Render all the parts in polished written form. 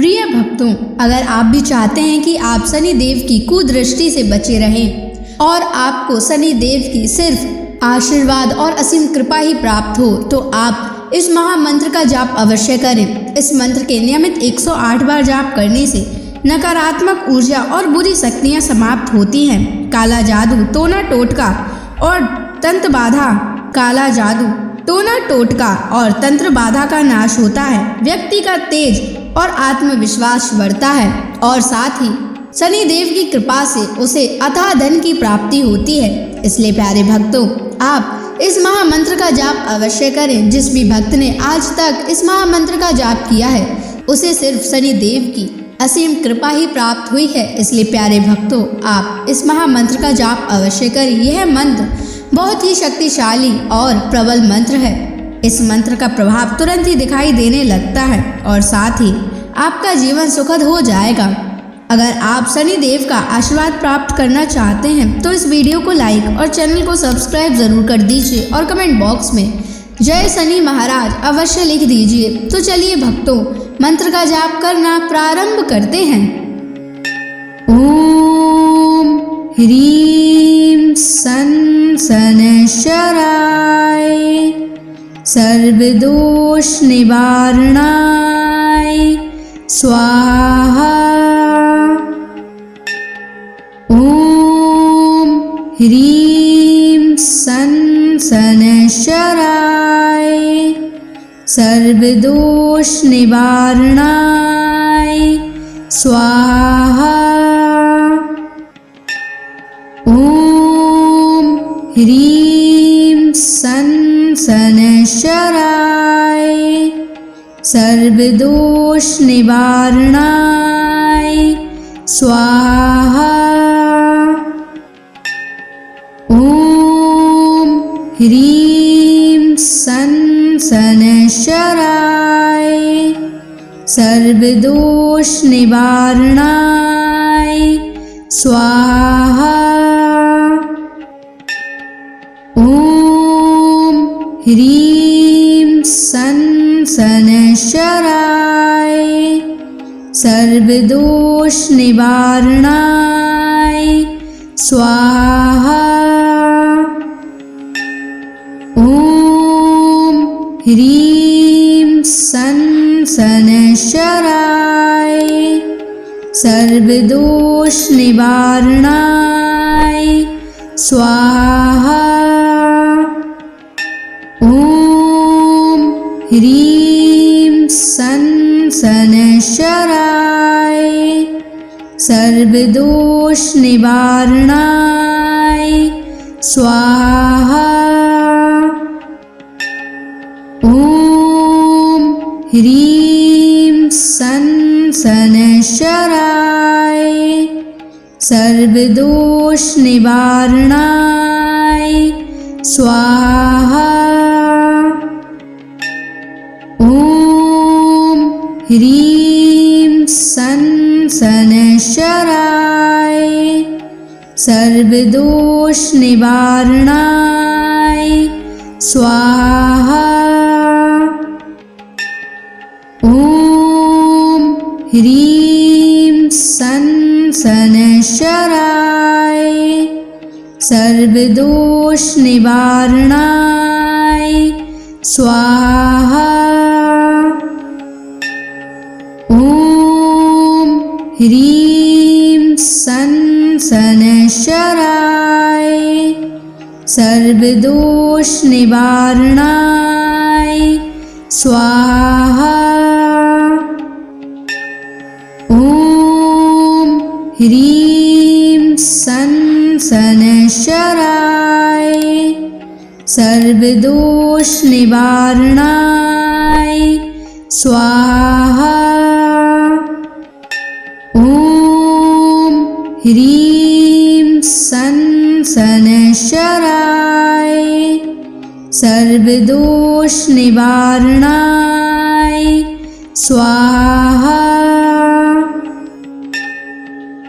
प्रिय भक्तों, अगर आप भी चाहते हैं कि आप शनि देव की कुदृष्टि से बचे रहें और आपको शनि देव की सिर्फ आशीर्वाद और असीम कृपा ही प्राप्त हो, तो आप इस महामंत्र का जाप अवश्य करें। इस मंत्र के नियमित 108 बार जाप करने से नकारात्मक ऊर्जा और बुरी शक्तियां समाप्त होती हैं। काला जादू, टोना टोटका और तंत्र बाधा, काला जादू, टोना टोटका और तंत्र बाधा का नाश होता है। व्यक्ति का तेज और आत्मविश्वास बढ़ता है और साथ ही शनि देव की कृपा से उसे अथाह धन की प्राप्ति होती है। इसलिए प्यारे भक्तों, आप इस महामंत्र का जाप अवश्य करें। जिस भी भक्त ने आज तक इस महामंत्र का जाप किया है, उसे सिर्फ शनि देव की असीम कृपा ही प्राप्त हुई है। इसलिए प्यारे भक्तों, आप इस महामंत्र का जाप अवश्य करें। यह मंत्र बहुत ही शक्तिशाली और प्रबल मंत्र है। इस मंत्र का प्रभाव तुरंत ही दिखाई देने लगता है और साथ ही आपका जीवन सुखद हो जाएगा। अगर आप शनि देव का आशीर्वाद प्राप्त करना चाहते हैं तो इस वीडियो को लाइक और चैनल को सब्सक्राइब जरूर कर दीजिए और कमेंट बॉक्स में जय शनि महाराज अवश्य लिख दीजिए। तो चलिए भक्तों, मंत्र का जाप करना प्रारंभ करते हैं। ओम ह्रीं सन शनैश्चराय सर्वदोष निवारणाय स्वाहा। ओम ह्रीं सन शनैश्चराय सर्वदोष निवारणाय स्वाहा। ओम ह्रीं सन शनैश्चराय सर्वदोष निवारणाय स्वाहा। ओम ह्रीं सन शनैश्चराय सर्वदोष निवारणाय स्वाहा। ओम ह्रीं सन शनैश्चराय सर्वदोष निवारणाय स्वाहा। ओम ह्रीं सन शनैश्चराय सर्वदोष निवारणाय स्वाहा। ओम ह्रीं सन शनैश्चराय सर्वदोष निवारणाय स्वाहा। ओम ह्रीं सन शनैश्चराय सर्वदोष निवारणाय स्वाहा। ओम ह्रीं सन शनैश्चराय सर्वदोष निवारणाय स्वाहा। ओम ह्रीं सन शनैश्चराय सर्वदोष निवारणाय स्वाहा। ओम ह्रीं सन शनैश्चराय सर्वदोष निवारणाय स्वाहा। ओम ह्रीं सन शनैश्चराय सर्वदोष निवारणाय स्वाहा। ओम ह्रीं सन शनैश्चराय सर्वदोष निवारणाय स्वाहा।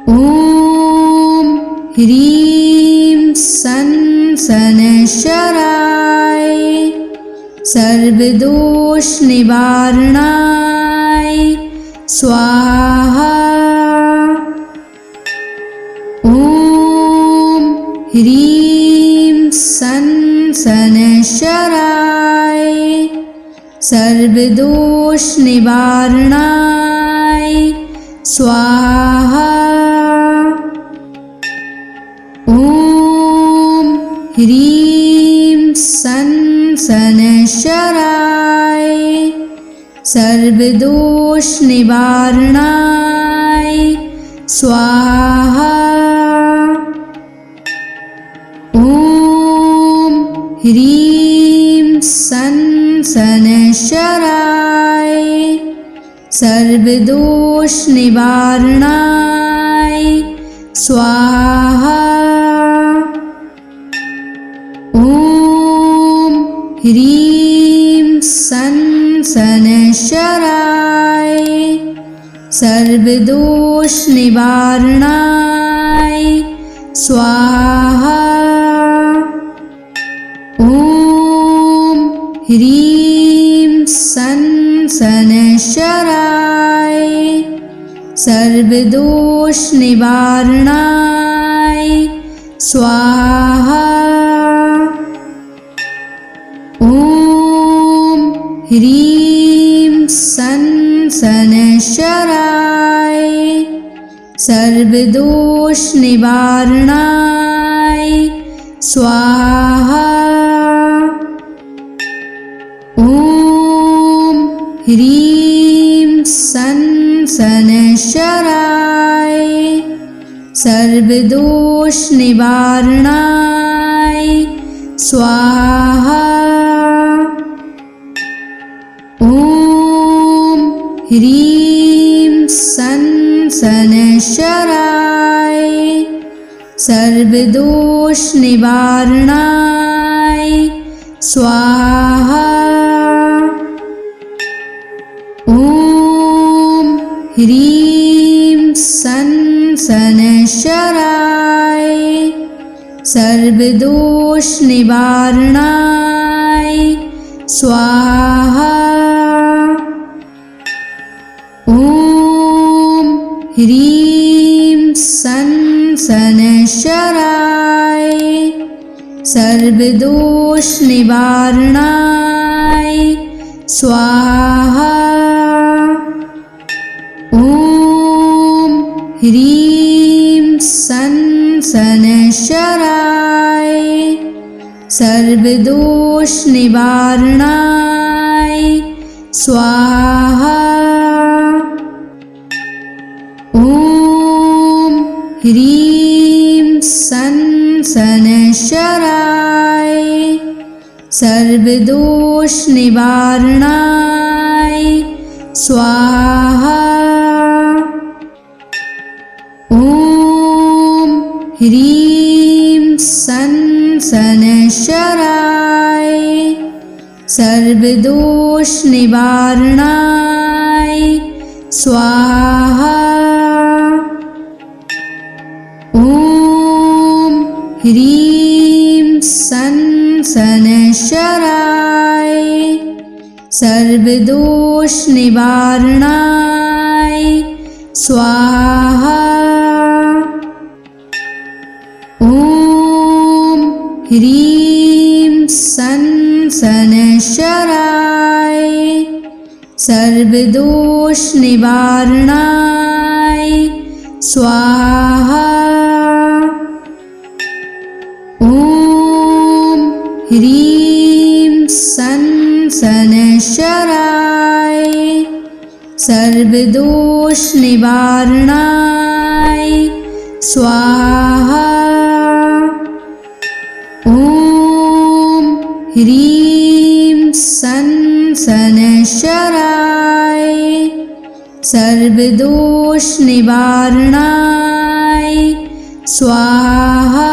ओम ह्रीं सन शनैश्चराय सर्वदोष निवारणाय स्वाहा। ॐ ह्रीं सन् शनैश्चराय सर्वदोषनिवारणाय स्वाहा। ॐ ह्रीं सन् शनैश्चराय सर्वदोषनिवारणाय स्वाहा। ॐ ह्रीं सन् शनैश्चराय सर्वदोषनिवारणाय स्वाहा। ॐ ह्रीं सन् शनैश्चराय सर्वदोषनिवारणाय स्वाहा। ॐ ह्रीं सन् शनैश्चराय सर्वदोषनिवारणाय स्वाहा। ॐ ह्रीं सन् शनैश्चराय सर्वदोषनिवारणाय स्वाहा। ॐ ह्रीं सन् शनैश्चराय सर्वदोषनिवारणाय स्वाहा। ॐ ह्रीं सन् शनैश्चराय सर्वदोषनिवारणाय स्वाहा। ॐ ह्रीं सन् शनैश्चराय सर्वदोषनिवारणाय स्वाहा। ॐ ह्रीं सन् शनैश्चराय सर्वदोषनिवारणाय स्वाहा। ॐ ह्रीं सन् शनैश्चराय सर्वदोषनिवारणाय स्वाहा। ॐ ह्रीं सन् शनैश्चराय सर्वदोषनिवारणाय स्वाहा। ॐ ह्रीं सन् शनैश्चराय सर्वदोषनिवारणाय स्वाहा। ॐ ह्रीं सन् शनैश्चराय सर्वदोषनिवारणाय स्वाहा। ॐ ह्रीं सन् शनैश्चराय सर्वदोषनिवारणाय स्वाहा। ॐ ह्रीं सन् शनैश्चराय सर्वदोषनिवारणाय स्वाहा। ॐ ह्रीं सन् शनैश्चराय सर्वदोषनिवारणाय स्वाहा।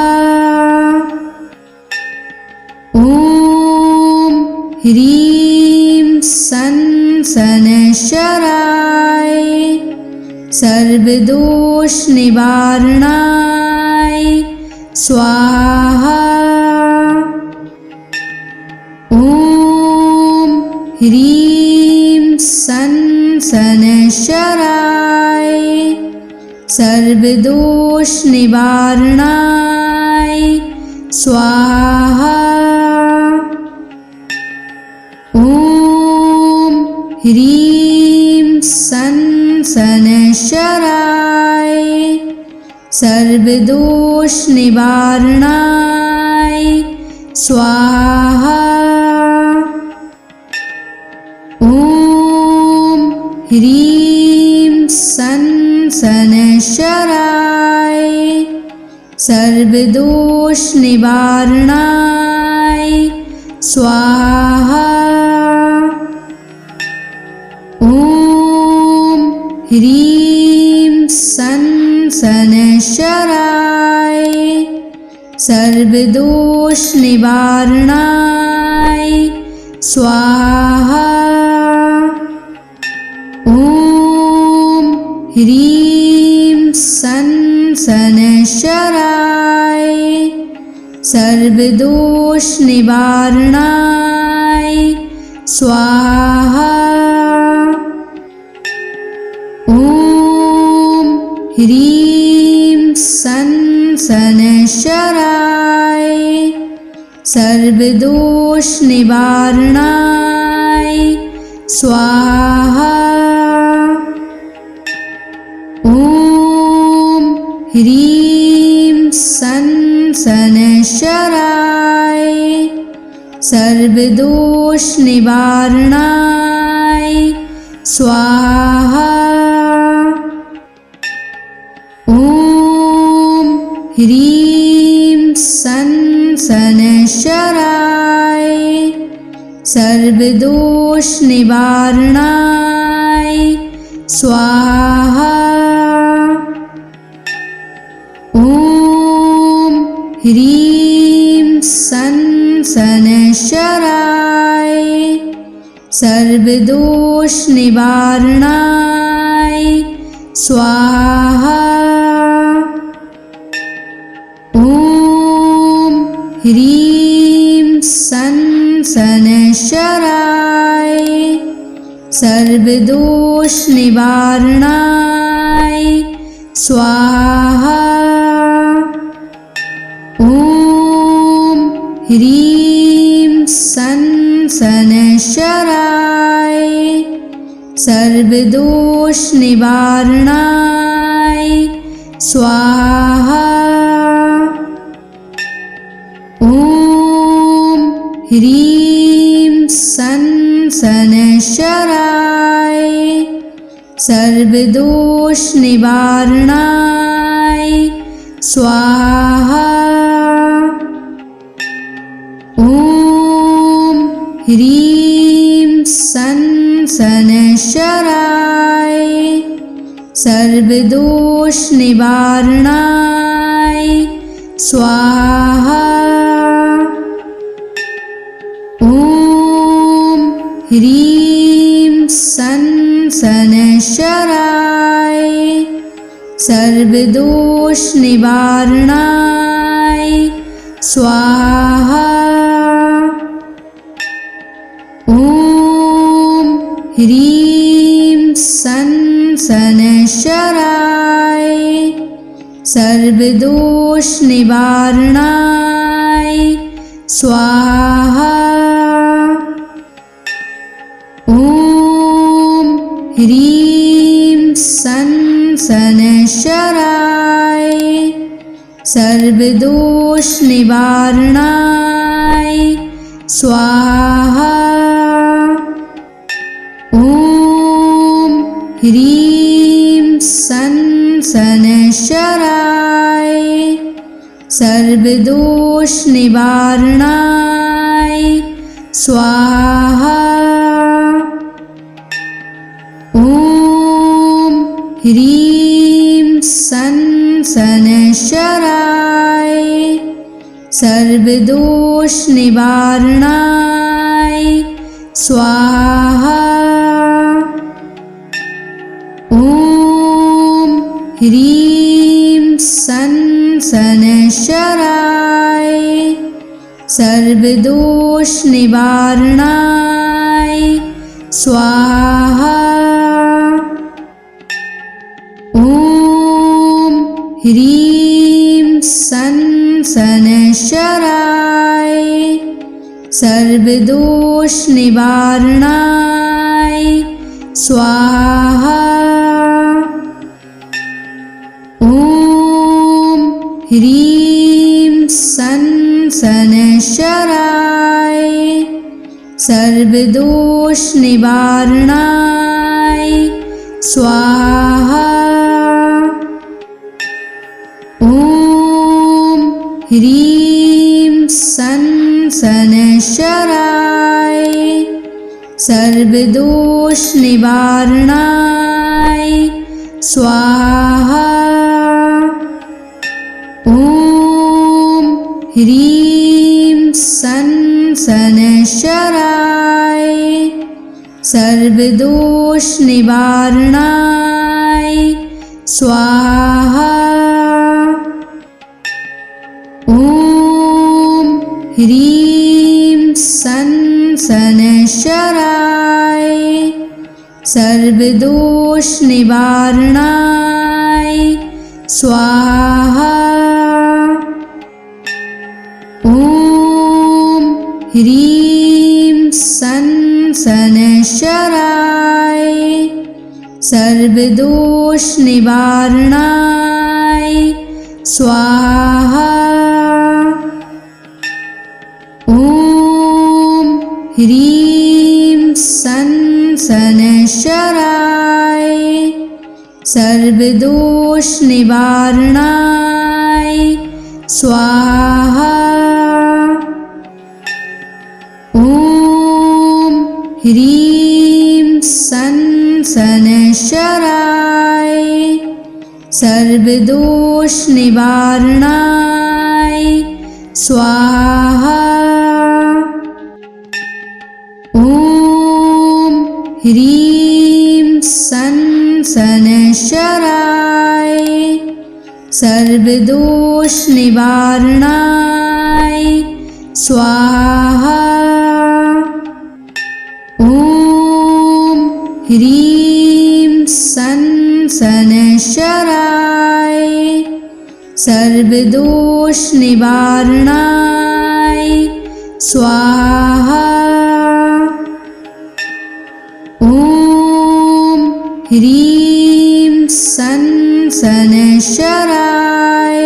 ॐ ह्रीं सन् शनैश्चराय सर्वदोषनिवारणाय स्वाहा। ॐ ह्रीं सन् सनशराय सर्वदोष निवारणाय स्वाहा। ॐ ह्रीं सनशराय सर्वदोष निवारणाय स्वाहा। ॐ ह्रीं सनशराय सर्वदोष निवारणाय स्वाहा। ॐ ह्रीं सनशराय सर्वदोष निवारणाय स्वाहा। ॐ ह्रीं सनशराय सर्वदोष निवारणाय स्वाहा। ॐ ह्रीं सनशराय सर्वदोष निवारणाय स्वाहा। ॐ ह्रीं सनशराय सर्वदोष निवारणाय स्वाहा। ॐ ह्रीं सनशराय सर्वदोष निवारणाय स्वाहा। ॐ ह्रीं सनशराय सर्वदोष निवारणाय स्वाहा। ॐ ह्रीं सनशराय सर्वदोष निवारणाय स्वाहा। ॐ ह्रीं सनशराय सर्वदोष निवारणाय स्वाहा। ॐ ह्रीं सनशराय सर्वदोष निवारणाय स्वाहा। ॐ ह्रीं सनशराय सर्वदोष निवारणाय स्वाहा। ॐ ह्रीं सनशराय सर्वदोष निवारणाय स्वाहा। ॐ ह्रीं सनशराय सर्वदोष निवारणाय स्वाहा। ॐ ह्रीं सनशराय सर्वदोष निवारणाय स्वाहा। ॐ ह्रीं सनशराय सर्वदोष निवारणाय स्वाहा। ॐ ह्रीं सनशराय सर्वदोष निवारणाय स्वाहा। ॐ ह्रीं सनशराय सर्वदोष निवारणाय स्वाहा। ह्रीं सन शनैश्चराय सर्वदोष निवारणाय स्वाहा। ॐ ह्रीं सन शनैश्चराय सर्वदोष निवारणाय स्वाहा। ॐ ह्रीं सन शनैश्चराय सर्वदोष निवारणाय स्वाहा। ॐ ह्रीं सन शनैश्चराय सर्वदोष निवारणाय स्वाहा। ॐ ह्रीं सन शनैश्चराय सर्वदोष निवारणाय स्वाहा। ॐ ह्रीं सन शनैश्चराय सर्वदोष निवारणाय स्वाहा। ॐ ह्रीं सन शनैश्चराय सर्वदोष निवारणाय स्वाहा। ॐ ह्रीं सन शनैश्चराय सर्वदोष निवारणाय स्वाहा। ॐ ह्रीं सन शनैश्चराय सर्वदोष निवारणाय स्वाहा। ॐ ह्रीं सन शनैश्चराय सर्वदोष निवारणाय स्वाहा। ॐ ह्रीं सन शनैश्चराय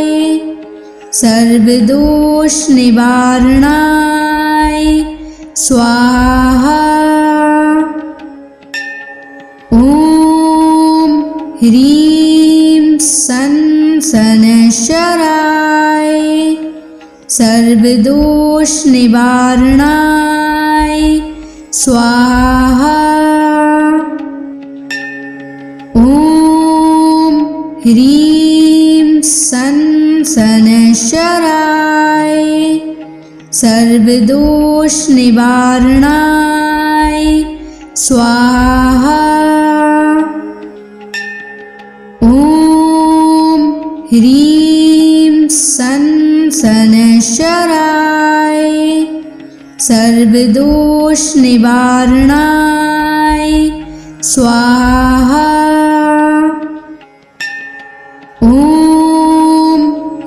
सर्वदोष निवारणाय स्वाहा। ॐ ह्रीं सन शनैश्चराय सर्वदोष निवारणाय स्वाहा। ॐ ह्रीं सन शनैश्चराय सर्वदोष निवारणाय स्वाहा। ॐ ह्रीं सन शनैश्चराय सर्वदोष निवारणाय स्वाहा। ॐ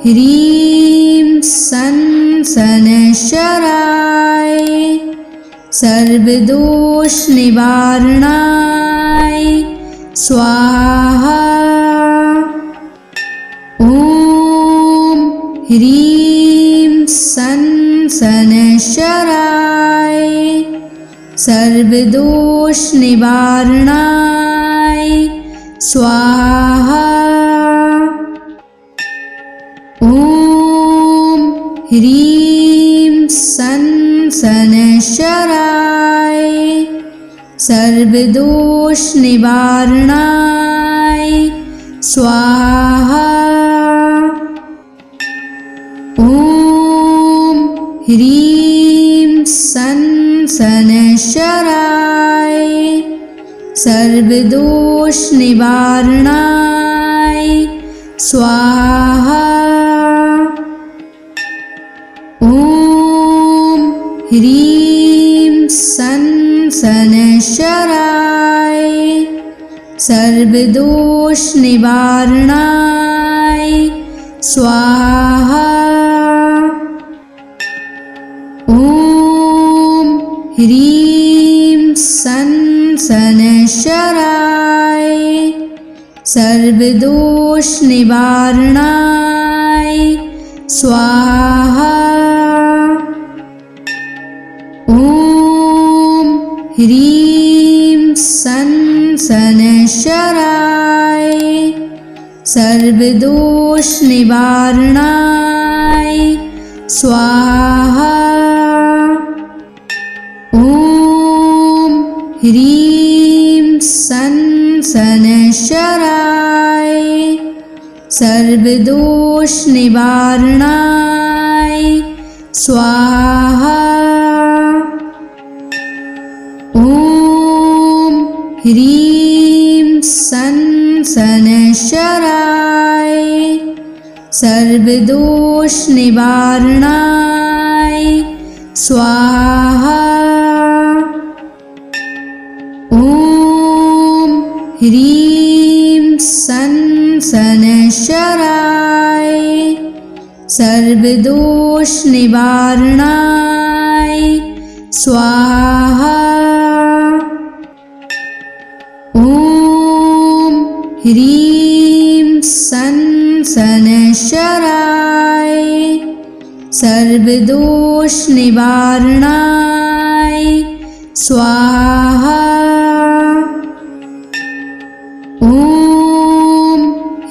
ह्रीं सन शनैश्चराय सर्वदोष निवारणाय स्वाहा। ॐ ह्रीं सन शनैश्चराय सर्वदोष निवारणाय स्वाहा। ॐ ह्रीं सन शनैश्चराय सर्वदोष निवारणाय स्वाहा। ॐ ह्रीं सन शनैश्चराय सर्वदोष निवारणाय स्वाहा। ॐ ह्रीं सन शनैश्चराय सर्वदोष निवारणाय स्वाहा। ॐ ह्रीं सन् शनैश्चराय सर्वदोषनिवारणाय स्वाहा। ॐ ह्रीं सन् शनैश्चराय सर्वदोषनिवारणाय स्वाहा। ॐ ह्रीं सन् शनैश्चराय सर्वदोषनिवारणाय स्वाहा। ॐ ह्रीं सन् शनैश्चराय सर्वदोषनिवारणाय स्वाहा। ॐ ह्रीं सन् शनैश्चराय सर्वदोषनिवारणाय स्वाहा। ॐ ह्रीं सन् शनैश्चराय सर्वदोषनिवारणाय स्वाहा। ॐ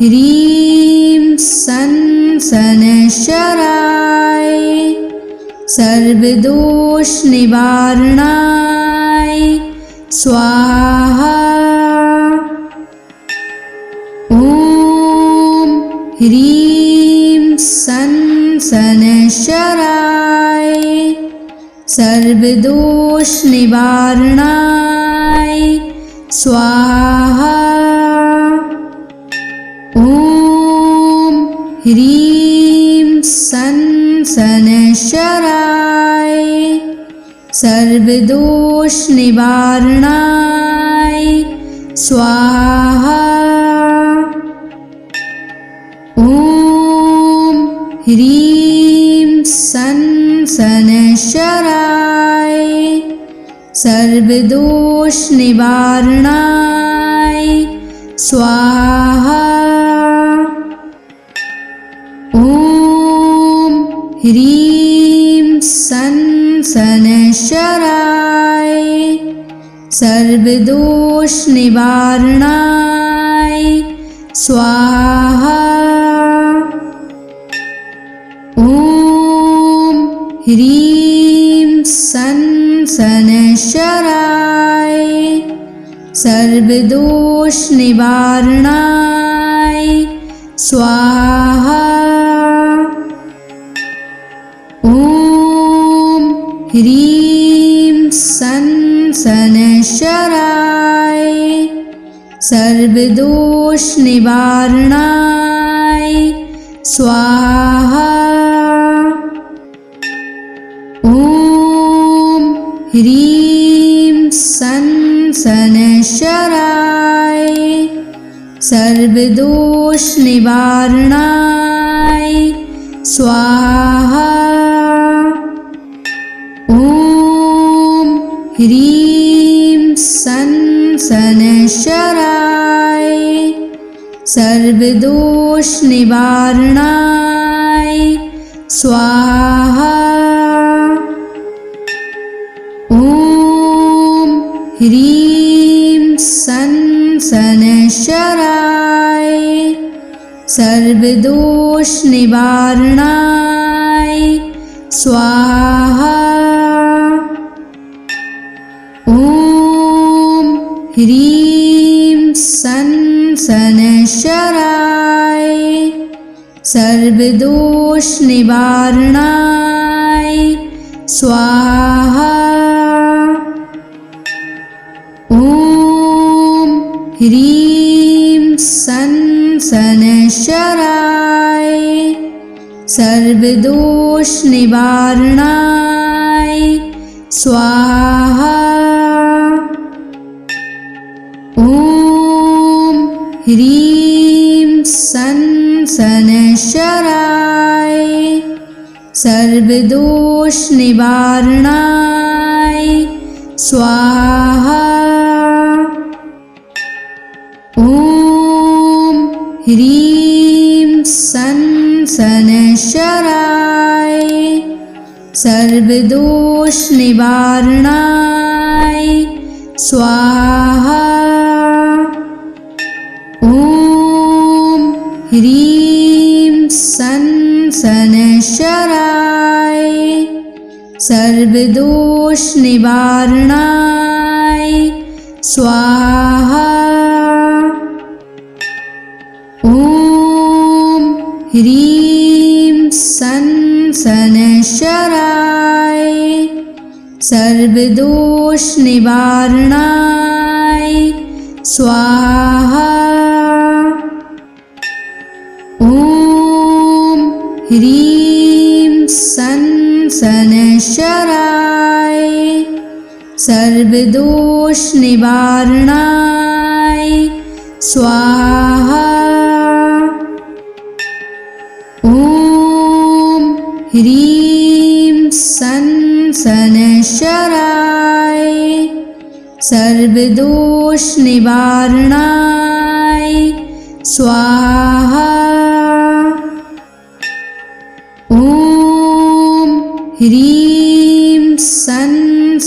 ह्रीं सन् शनैश्चराय सर्वदोषनिवारणाय स्वाहा। ॐ ह्रीं सन् शनैश्चराय सर्वदोषनिवारणाय स्वाहा। ॐ ह्रीं सन् शनैश्चराय सर्वदोषनिवारणाय स्वाहा। ॐ ह्रीं सन् शनैश्चराय सर्वदोषनिवारणाय स्वाहा। ॐ ह्रीं सन् शनैश्चराय सर्वदोषनिवारणाय स्वाहा। ॐ ह्रीं सन् शनैश्चराय सर्वदोषनिवारणाय स्वाहा। ॐ ह्रीं सन् शनैश्चराय सर्वदोषनिवारणाय स्वाहा। ॐ ह्रीं सन् शनैश्चराय सर्वदोषनिवारणाय स्वाहा। ॐ ह्रीं सन् शनैश्चराय सर्वदोषनिवारणाय स्वाहा। ॐ ह्रीं सन् शनैश्चराय सर्वदोषनिवारणाय स्वाहा। ॐ ह्रीं सन् शनैश्चराय सर्वदोषनिवारणाय स्वाहा। ॐ ह्रीं सन् शनैश्चराय सर्वदोषनिवारणाय स्वाहा। ॐ ह्रीं सन् शनैश्चराय सर्वदोष निवारणाय स्वाहा। ॐ ह्रीं सं शनैश्चराय सर्वदोष निवारणाय स्वाहा। ॐ ह्रीं सं शनैश्चराय सर्वदोष निवारणाय स्वाहा। ॐ ह्रीं सं शनैश्चराय सर्वदोष निवारणाय स्वाहा। ॐ ह्रीं सं शनैश्चराय सर्वदोष निवारणाय स्वाहा। ॐ ह्रीं सं शनैश्चराय सर्वदोष निवारणाय स्वाहा। ॐ ह्रीं सं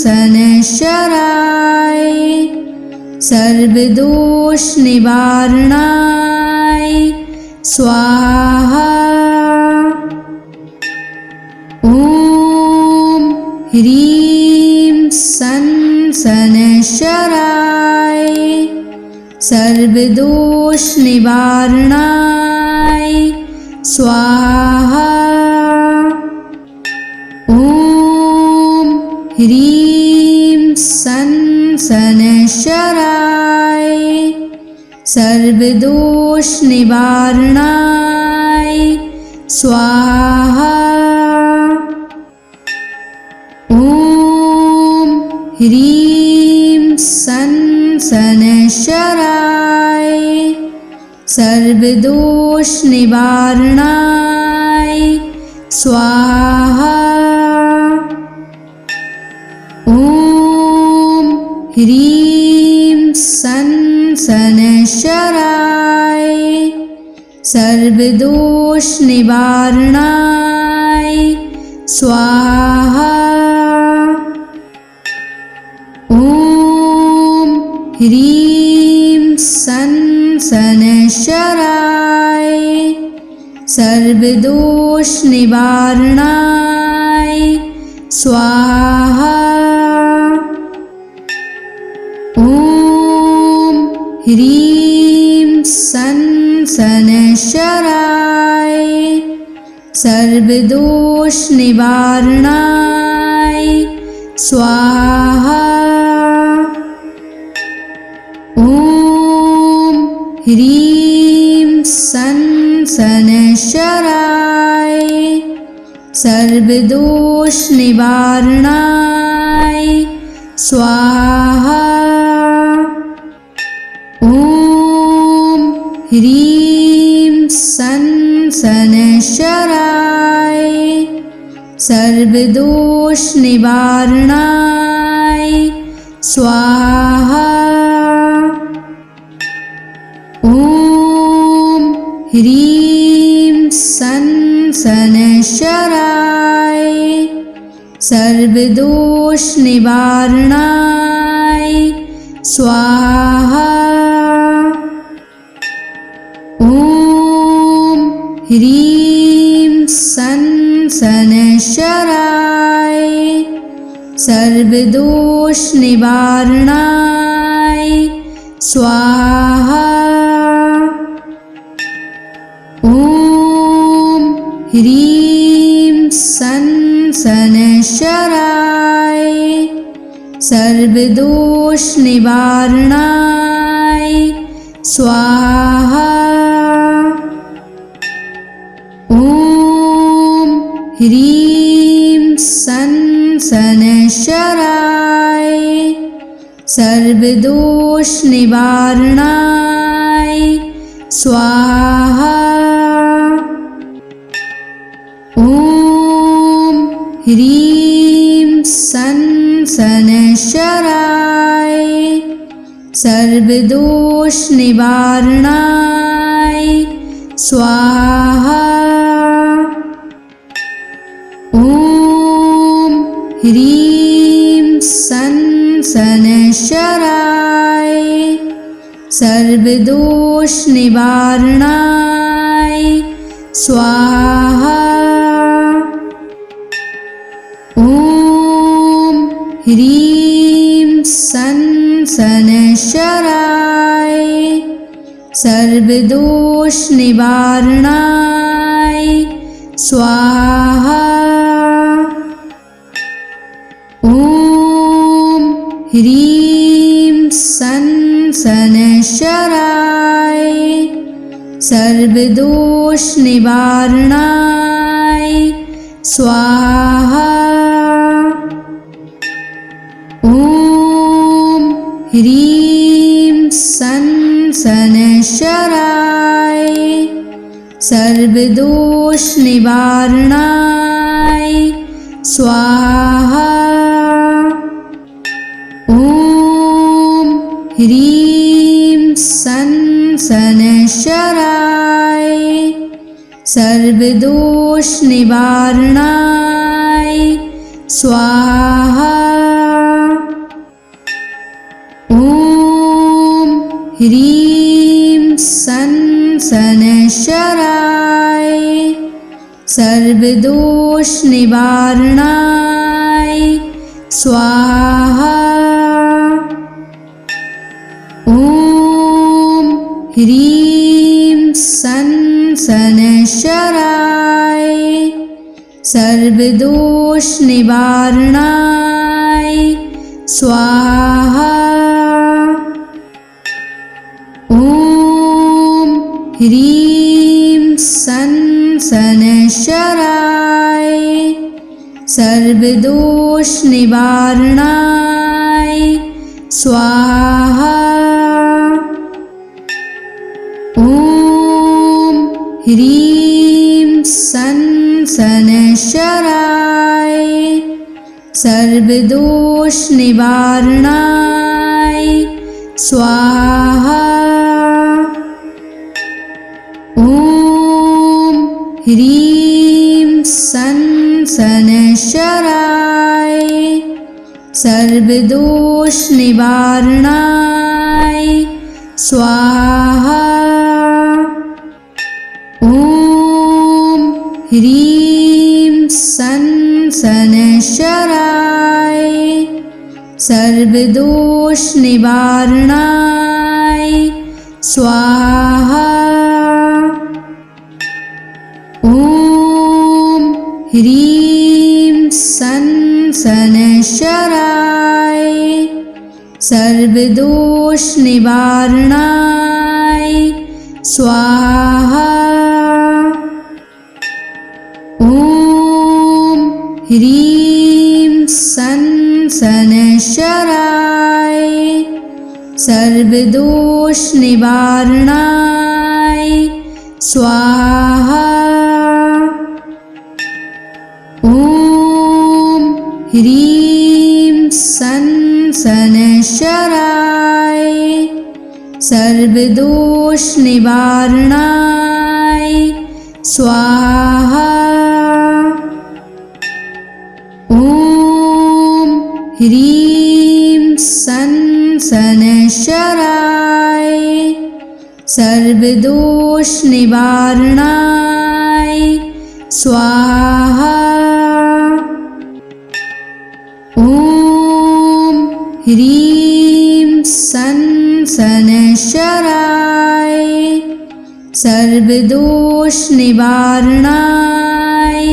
शनैश्चराय सर्वदोष निवारणाय स्वाहा। ॐ ह्रीं सं शनैश्चराय सर्वदोष निवारणाय स्वाहा। ॐ ह्रीं सं शनैश्चराय सर्वदोष निवारणाय स्वाहा। ॐ ह्रीं सं शनैश्चराय सर्वदोष निवारणाय स्वाहा। ॐ ह्रीं सं शनैश्चराय सर्वदोष निवारणाय स्वाहा। ॐ ह्रीं सं शनैश्चराय सर्वदोष निवारणाय स्वाहा। ॐ ह्रीं सं शनैश्चराय सर्वदोष निवारणाय स्वाहा। ॐ ह्रीं सं शनैश्चराय सर्वदोष निवारणाय स्वाहा। ॐ ह्रीं सं शनैश्चराय सर्वदोष निवारणाय स्वाहा। ॐ ह्रीं सं शनैश्चराय सर्वदोष निवारणाय स्वाहा। ॐ ह्रीं सं शनैश्चराय सर्वदोष निवारणाय स्वाहा। ॐ ह्रीं सं शनैश्चराय सर्वदोष निवारणाय स्वाहा। ॐ ह्रीं सं शनैश्चराय सर्वदोष निवारणाय स्वाहा। ॐ ह्रीं सन शनैश्चराय सर्वदोषनिवारणाय स्वाहा। ॐ ह्रीं सन शनैश्चराय सर्वदोषनिवारणाय स्वाहा। ॐ ह्रीं सन शनैश्चराय सर्वदोषनिवारणाय स्वाहा। ॐ ह्रीं सन शनैश्चराय सर्वदोषनिवारणाय स्वाहा। ॐ ह्रीं सन शनैश्चराय सर्वदोषनिवारणाय स्वाहा। ॐ ह्रीं सन शनैश्चराय सर्वदोषनिवारणाय स्वाहा। ॐ ह्रीं सन शनैश्चराय सर्वदोषनिवारणाय स्वाहा। ॐ ह्रीं सन शनैश्चराय सर्वदोषनिवारणाय स्वाहा। ॐ ह्रीं सन शनैश्चराय सर्वदोषनिवारणाय स्वाहा। ॐ ह्रीं सन शनैश्चराय सर्वदोषनिवारणाय स्वाहा। ॐ ह्रीं सन शनैश्चराय सर्वदोषनिवारणाय स्वाहा। ॐ ह्रीं सन शनैश्चराय सर्वदोषनिवारणाय स्वाहा। ॐ ह्रीं सन शनैश्चराय सर्वदोषनिवारणाय स्वाहा। ॐ ह्रीं सन शनैश्चराय सर्वदोषनिवारणाय स्वाहा। ॐ ह्रीं सन शनैश्चराय सर्वदोषनिवारणाय स्वाहा। ॐ ह्रीं सन शनैश्चराय सर्वदोषनिवारणाय स्वाहा। ॐ ह्रीं सन शनैश्चराय सर्वदोषनिवारणाय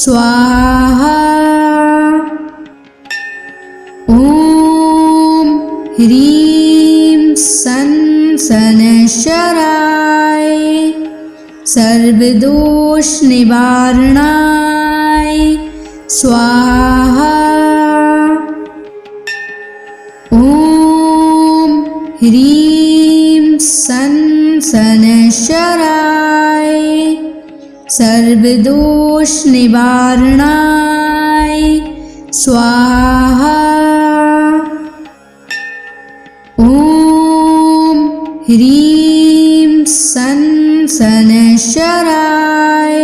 स्वाहा। ॐ ह्रीं सन शनैश्चराय सर्वदोषनिवारणाय स्वाहा। ॐ ह्रीं सन शनैश्चराय सर्वदोषनिवारणाय स्वाहा। ॐ ह्रीं सं शनैश्चराय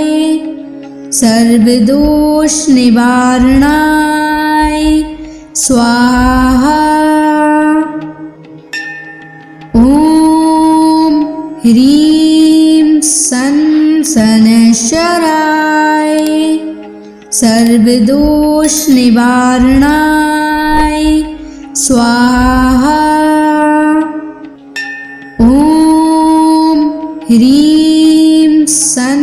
सर्वदोषनिवारणाय स्वाहा। ॐ ह्रीं सं शनैश्चराय सर्वदोषनिवारणाय स्वाहा। ॐ ह्रीं सं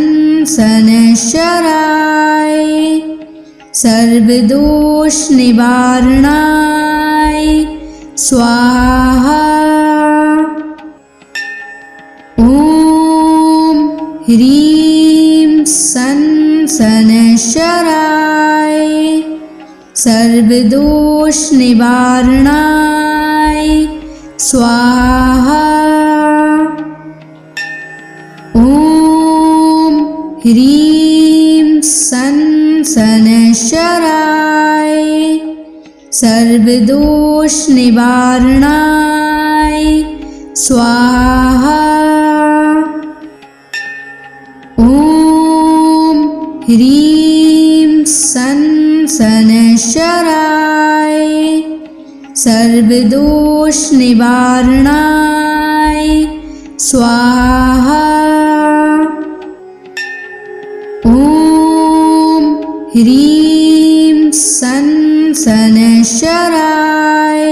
शनैश्चराय सर्वदोषनिवारणाय स्वाहा। ॐ ह्रीं सं शनैश्चराय सर्वदोषनिवारणाय स्वाहा। ॐ ह्रीं सं शनैश्चराय सर्वदोषनिवारणाय स्वाहा। ॐ ह्रीं सं शनैश्चराय सर्वदोषनिवारणाय स्वाहा। ॐ ह्रीं सं शनैश्चराय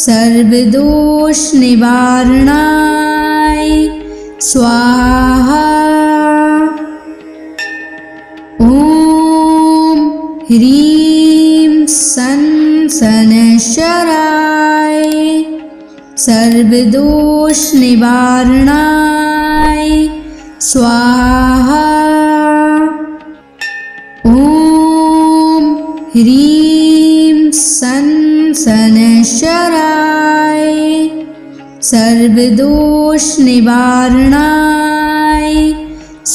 सर्वदोषनिवारणाय स्वाहा। ॐ ह्रीं सं शनैश्चराय सर्वदोषनिवारणाय स्वाहा। ॐ ह्रीं सं शनैश्चराय सर्वदोषनिवारणाय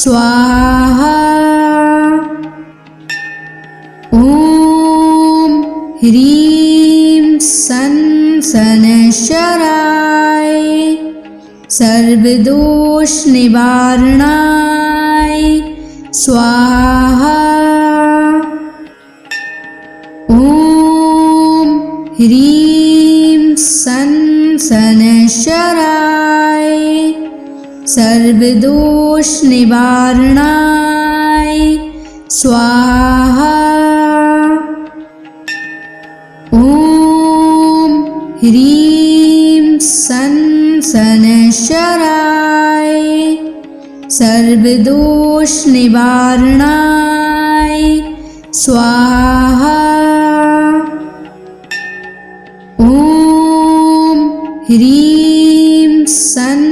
स्वाहा। ॐ ह्रीं सं शनैश्चराय सर्वदोषनिवारणाय स्वाहा। ॐ ह्रीं सं शनैश्चराय सर्वदोषनिवारणाय स्वाहा। ॐ ह्रीं सं शनैश्चराय सर्वदोषनिवारणाय स्वाहा। ॐ ह्रीं सं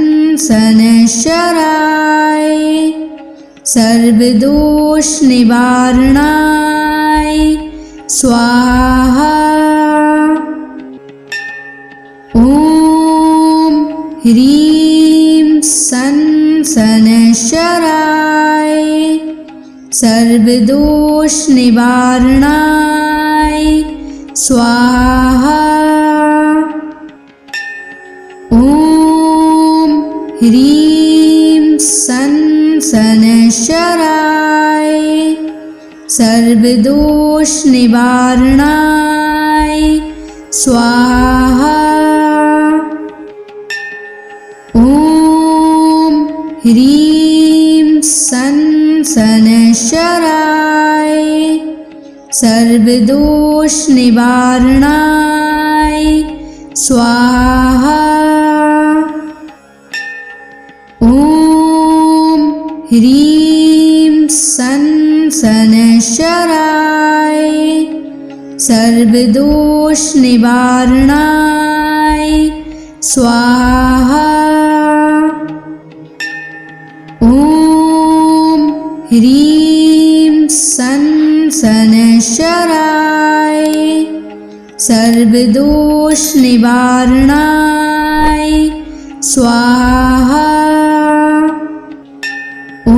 शनैश्चराय सर्वदोषनिवारणाय स्वाहा। ॐ ह्रीं सं शनैश्चराय सर्वदोषनिवारणाय स्वाहा। ॐ ह्रीं सं शनैश्चराय सर्वदोषनिवारणाय स्वाहा। ॐ ह्रीं सं शनैश्चराय सर्वदोषनिवारणाय स्वाहा। ॐ ह्रीं सं शनैश्चराय सर्वदोषनिवारणाय स्वाहा। ॐ ह्रीं सं शनैश्चराय सर्वदोषनिवारणाय स्वाहा। ॐ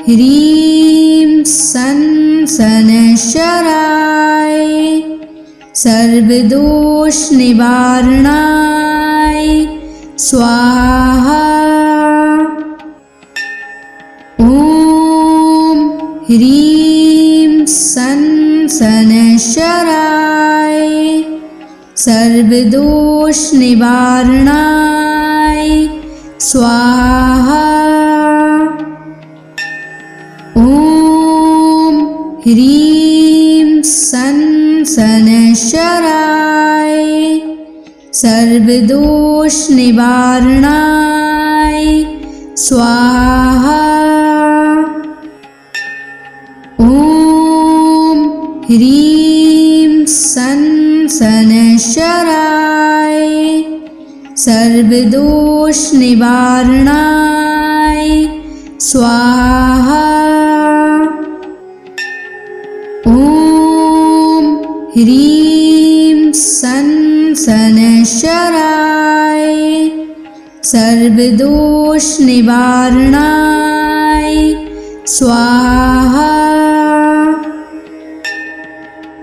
ह्रीं सं सनशराय सर्वदोष निवारणाय स्वाहा। ॐ ह्रीं सन सनशराय सर्वदोष निवारणाय स्वाहा। ॐ ह्रीं सन सनशराय सर्वदोष निवारणाय स्वाहा। ॐ ह्रीं सन सनशराय सर्वदोष निवारणाय स्वाहा। ॐ ह्रीं सन सनशराय सर्वदोष निवारणाय स्वाहा।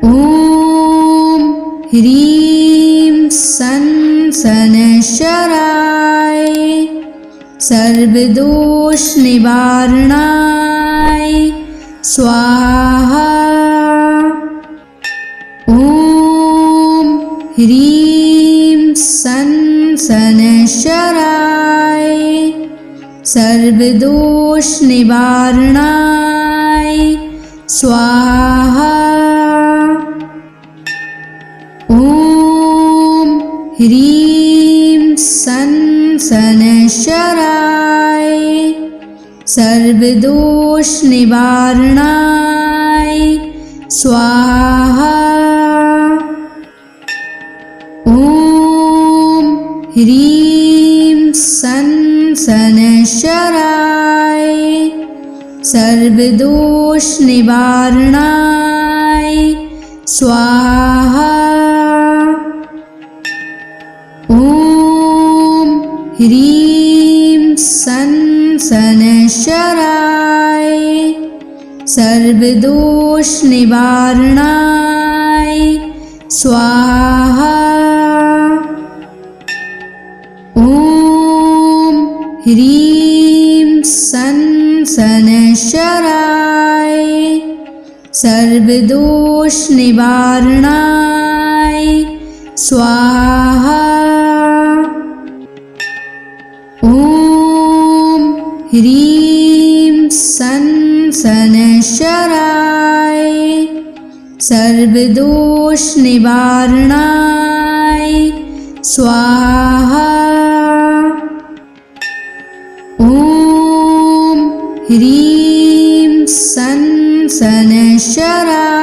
ॐ ह्रीं सन सनशराय सर्वदोष निवारणाय स्वाहा। ॐ ह्रीं सन सनशराय सर्वदोष निवारणाय स्वाहा। ॐ ह्रीं सन सनशराय सर्वदोष निवारणाय स्वाहा। ॐ ह्रीं सन सनशराय सर्वदोष निवारणाय स्वाहा। ॐ ह्रीं सन सनशराय सर्वदोष निवारणाय स्वाहा। ॐ ह्रीं सन सनशराय सर्वदोष निवारणाय स्वाहा। ॐ ह्रीं सन सनशराय सर्वदोष निवारणाय स्वाहा। ॐ ह्रीं सन सनशराय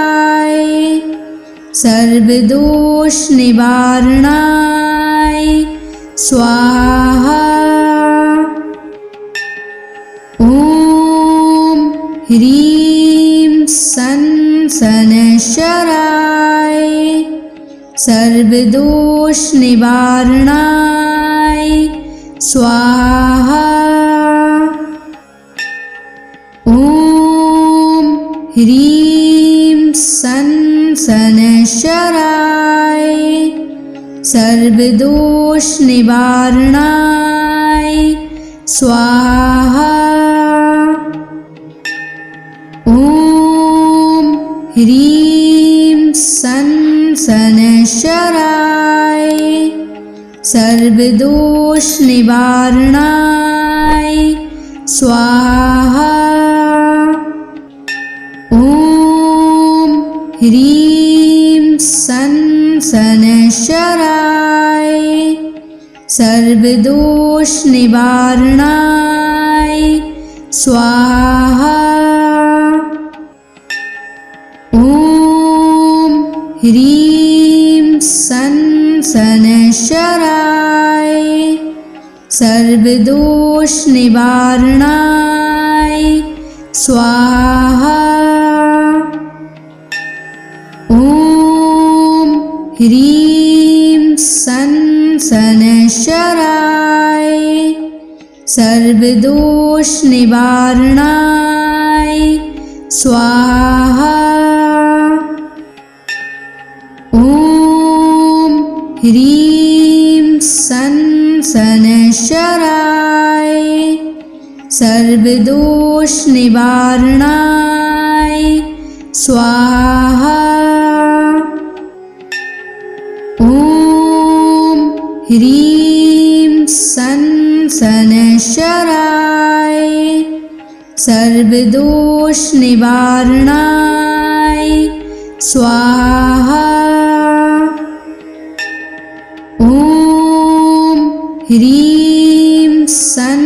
सर्वदोष निवारणाय स्वाहा। ॐ ह्रीं सन सनशराय सर्वदोष निवारणाय स्वाहा। ॐ ह्रीं सन सनशराय सर्वदोष निवारणाय स्वाहा। ॐ ह्रीं सन सनशराय सर्वदोष निवारणाय स्वाहा। ॐ ह्रीं सन सनशराय सर्वदोष निवारणाय स्वाहा। ॐ ह्रीं सन सनशराय सर्वदोष निवारणाय स्वाहा। ॐ ह्रीं सन सनशराय सर्वदोष निवारणाय स्वाहा। ह्रीं सन शनैश्चराय सर्वदोष निवारणाय स्वाहा। ॐ ह्रीं सन शनैश्चराय सर्वदोष निवारणाय स्वाहा। ॐ ह्रीं सन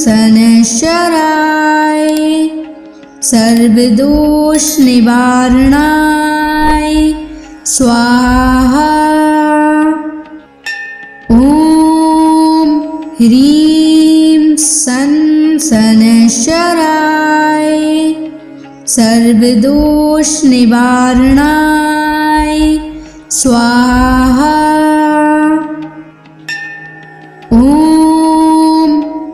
शनैश्चराय सर्वदोष निवारणाय स्वाहा। ॐ ह्रीं सन शनैश्चराय सर्वदोष निवारणाय स्वाहा। ॐ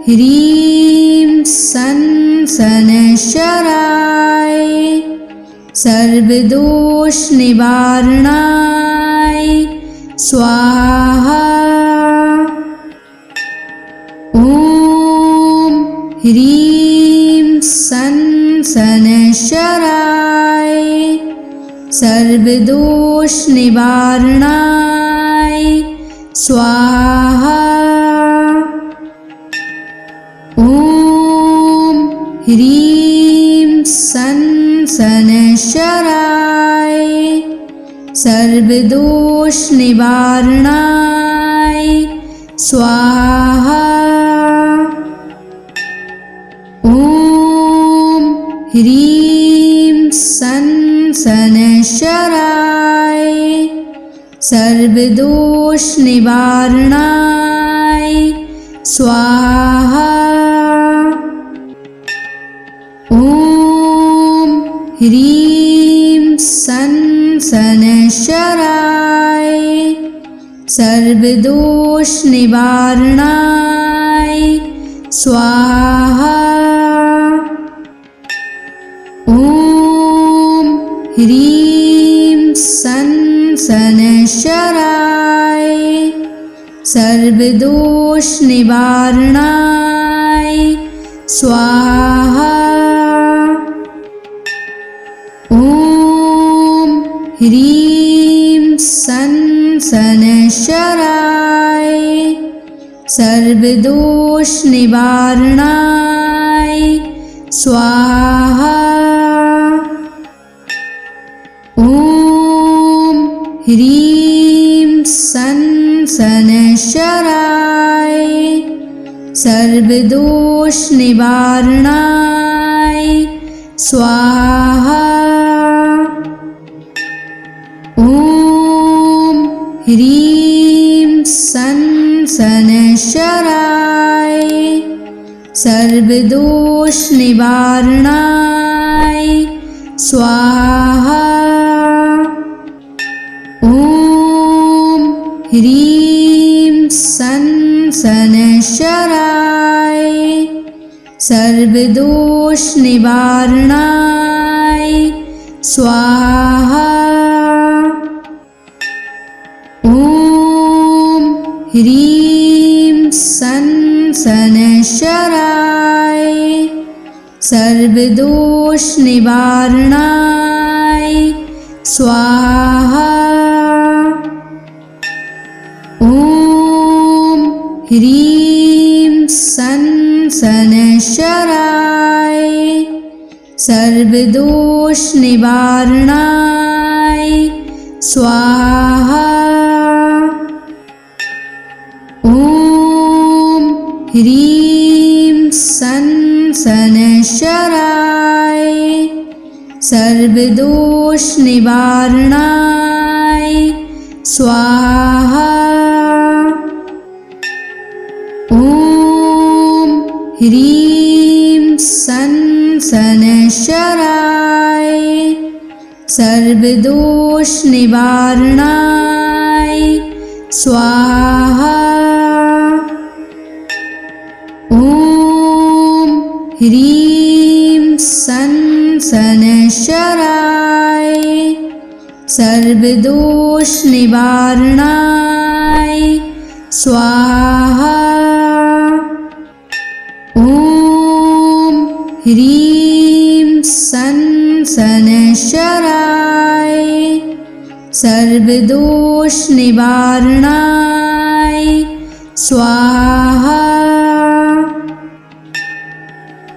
ह्रीं सन शनैश्चराय सर्वदोष निवारणाय स्वाहा। ॐ ह्रीं सन शनैश्चराय सर्वदोष निवारणाय स्वाहा। ॐ ह्रीं सन शनैश्चराय सर्वदोष निवारणाय स्वाहा। ॐ ह्रीं सन शनैश्चराय सर्वदोष निवारणाय स्वाहा। ॐ ह्रीं सन शनैश्चराय सर्वदोष निवारणाय स्वाहा। ॐ ह्रीं सन शनैश्चराय सर्वदोष निवारणाय स्वाहा। ॐ ह्रीं सन शनैश्चराय सर्वदोष निवारणाय स्वाहा। ॐ ह्रीं सन शनैश्चराय सर्वदोष निवारणाय स्वाहा। ॐ ह्रीं सन शनैश्चराय सर्वदोष निवारणाय स्वाहा। ॐ ह्रीं सन शनैश्चराय सर्वदोष निवारणाय स्वाहा। ॐ ह्रीं सन शनैश्चराय सर्वदोष निवारणाय स्वाहा। ॐ ह्रीं सन शनैश्चराय सर्वदोष निवारणाय स्वाहा। ॐ ह्रीं सन शनैश्चराय सर्वदोष निवारणाय स्वाहा। ॐ ह्रीं सन शनैश्चराय सर्वदोष निवारणाय स्वाहा। ॐ ह्रीं सन शनैश्चराय सर्वदोष निवारणाय स्वाहा। ॐ ह्रीं सन् शनैश्चराय सर्वदोषनिवारणाय स्वाहा।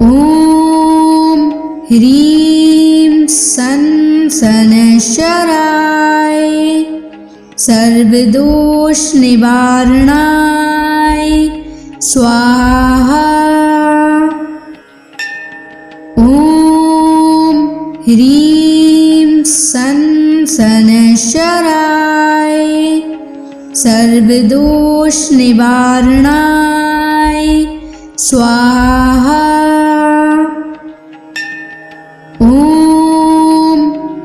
ॐ ह्रीं सन् शनैश्चराय सर्वदोषनिवारणाय स्वाहा। ॐ ह्रीं सन् शनैश्चराय सर्वदोषनिवारणाय स्वाहा। ॐ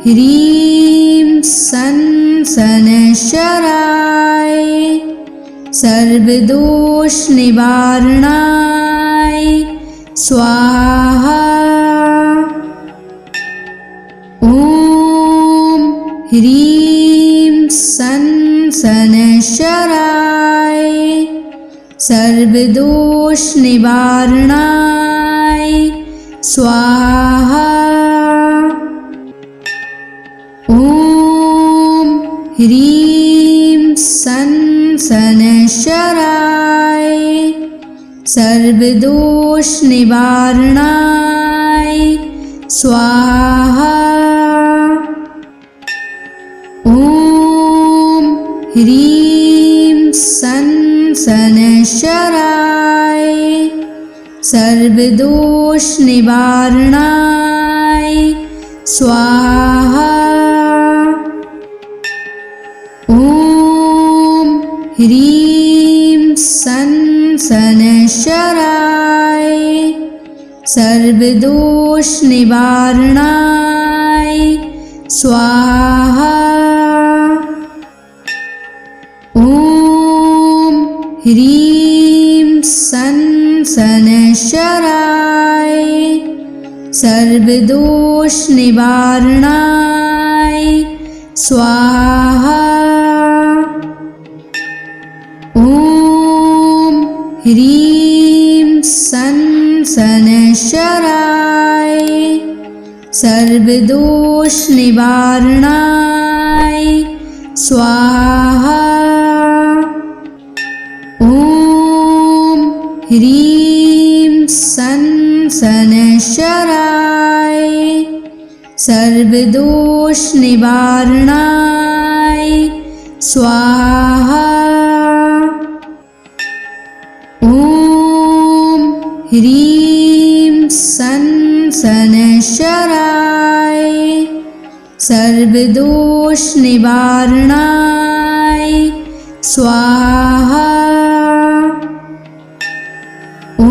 ह्रीं सन् शनैश्चराय सर्वदोषनिवारणाय स्वाहा। ॐ ह्रीं सन् शनैश्चराय सर्वदोषनिवारणाय स्वाहा। ॐ ह्रीं सन् शनैश्चराय सर्वदोषनिवारणाय स्वाहा। ॐ ह्रीं सन् शनैश्चराय सर्वदोषनिवारणाय स्वाहा। ॐ ह्रीं सन् शनैश्चराय सर्वदोषनिवारणाय स्वाहा। ॐ ह्रीं सन् शनैश्चराय सर्वदोषनिवारणाय स्वाहा। ॐ ह्रीं सन् शनैश्चराय सर्वदोषनिवारणाय स्वाहा। ॐ ह्रीं सन् शनैश्चराय सर्वदोषनिवारणाय स्वाहा। ॐ ह्रीं सन् शनैश्चराय सर्वदोषनिवारणाय स्वाहा। ॐ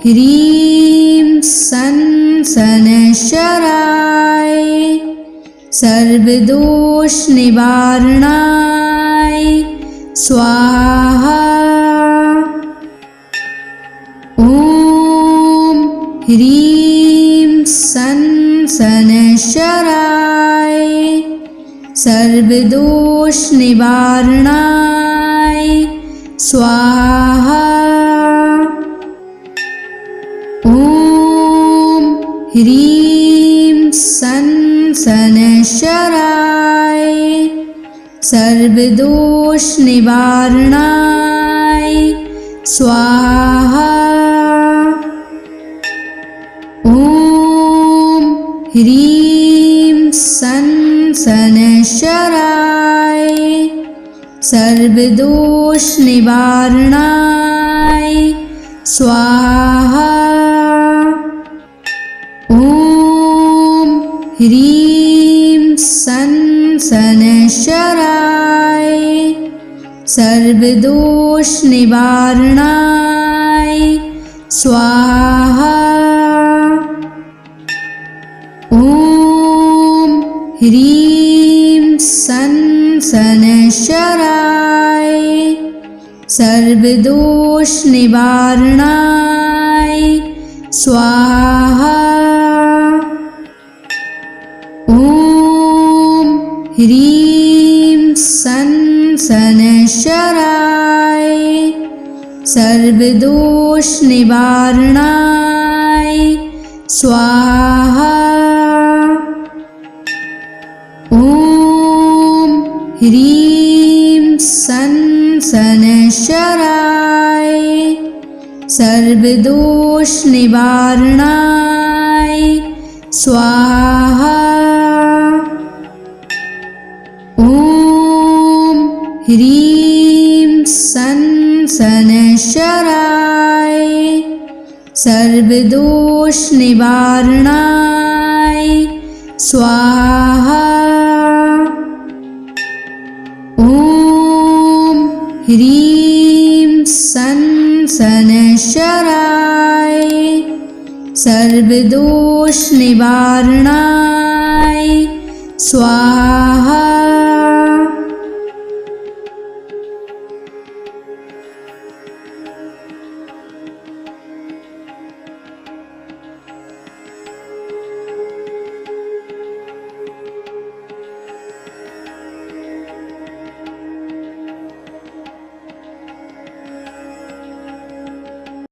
ह्रीं सन् शनैश्चराय सर्वदोषनिवारणाय स्वाहा। ॐ ह्रीं सन् शनैश्चराय सर्वदोषनिवारणाय स्वाहा। ॐ ह्रीं सन् शनैश्चराय सर्वदोषनिवारणाय स्वाहा। ॐ ह्रीं सन् शनैश्चराय सर्वदोषनिवारणाय स्वाहा। ॐ ह्रीं सन् शनैश्चराय सर्वदोषनिवारणाय स्वाहा। ॐ ह्रीं सन् शनैश्चराय सर्वदोषनिवारणाय स्वाहा। ॐ ह्रीं सन् सर्वदोष निवारणाय स्वाहा। ओम ह्रीं सन शनैश्चराय सर्वदोष निवारणाय स्वाहा। ओम ह्रीं सन शनैश्चराय सर्वदोष निवारणाय स्वाहा। ओम ह्रीं सन शनैश्चराय सर्वदोष निवारणाय स्वाहा।